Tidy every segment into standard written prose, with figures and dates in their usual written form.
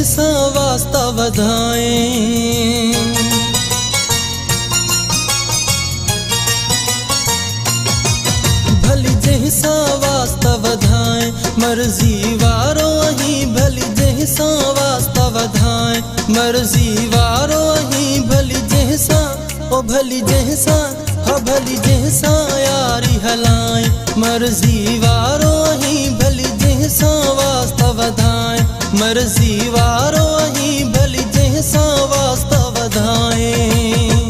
जैसा वास्ता वधाएं। भली जैसा वास्ता वधाएं, मर्जी वारो अहीं भली जैसा वास्ता वधाएं। मर्जी वारो अहीं भली जैसा, ओ भली जैसा, हा भली जैसा यारी हलाएं। मर्जी वारो अहीं भली जैसा वास्ता वधाएं। मर्जी वारो अहीं भली जैसा वास्ता वधाएं।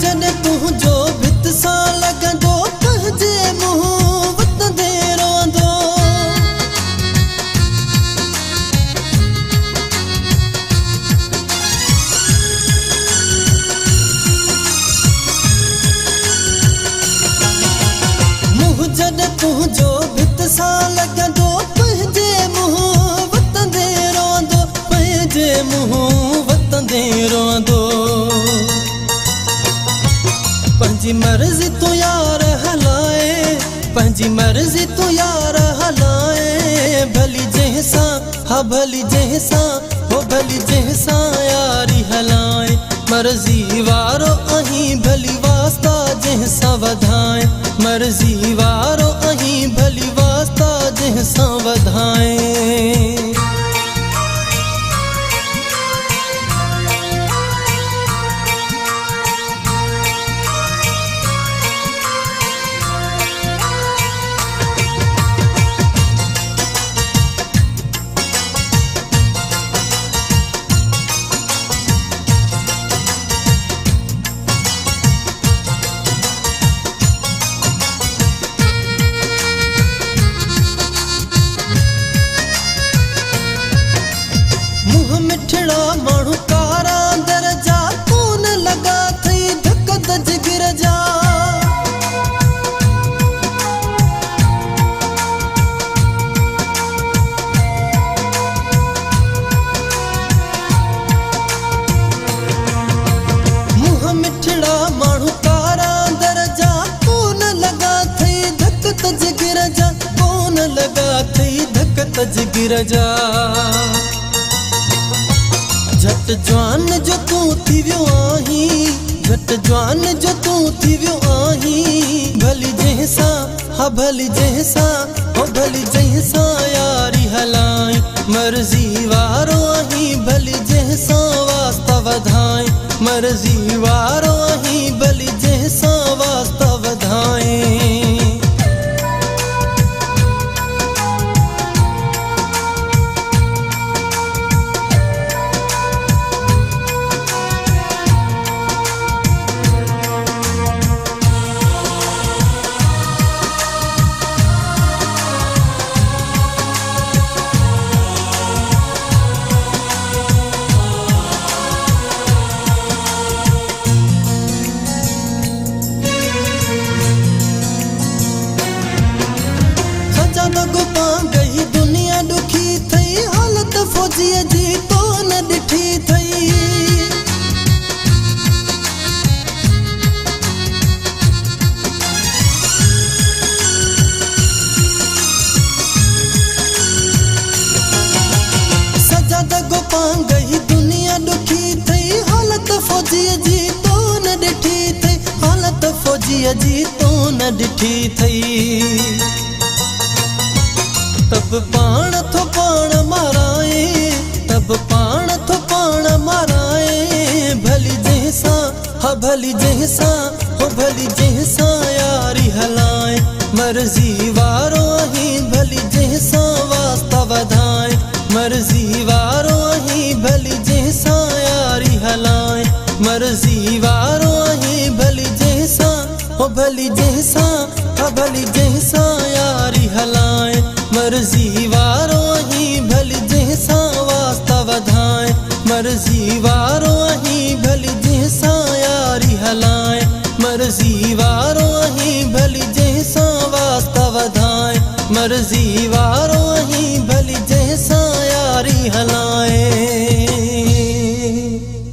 जने तू जो भित सा लगंदो कहजे मुँह वत दे रोंदो। मुँह जने तू जो भित सा लगंदो कहजे मुँह वत दे रोंदो। कहजे मुँह वत दे रोंदो। पंजी मर्जी तू यार हलाए, पंजी मर्जी तू यार हलाए। भली जैसा, हा भली जैसा, हो भली जैसा यारी हलाए। मर्जी वारो अहीं भली वास्ता जैसा वधाएं। मर्जी वारो अहीं भली वास्ता जैसा वधाएं। मिठड़ा माण्हू कारा दरजा कौन लगा थई धक दज गिर जा। मुँह मिठड़ा माण्हू कारा दरजा कौन लगा थई धक दज गिर जा। कौन लगा थई धक दज गिर जा। झट जवान जो तू थी वियो आहीं, झट जवान जो तू थी वियो आहीं। भली जैसा, हा भली जैसा, हो भली जैसा यारी हलाएं। मर्जी वारो अहीं भली जैसा वास्ता वधाएं। मर्जी वारो अहीं भली जैसा वास्ता वधाएं। गई दुनिया दुखी थई, हालत फौजीअ जी तो न ॾिठी थई। सजा दगो पां गई दुनिया दुखी थई, हालत फौजीअ जी तो न ॾिठी थई। हालत फौजीअ जी तो न ॾिठी थई। तब पाण थो पाण माराए, तब पाण थो पाण माराए। भली जैसा, हा भली जैसा, हो भली जैसा यारी हलाएं। मर्जी वारो अहीं भली जैसा वास्ता वधाएं। मर्जी वारो अहीं भली जैसा यारी हलाएं। मर्जी वारो अहीं भली जैसा, हो भली जैसा, हा भली जैसा यारी हलाएं। मर्जी वारो अहीं भली जैसा मर्जी वारो अहीं भली जैसा यारी हलाए मर्जी वारो अहीं भली जैसा वास्ता वधाए मर्जी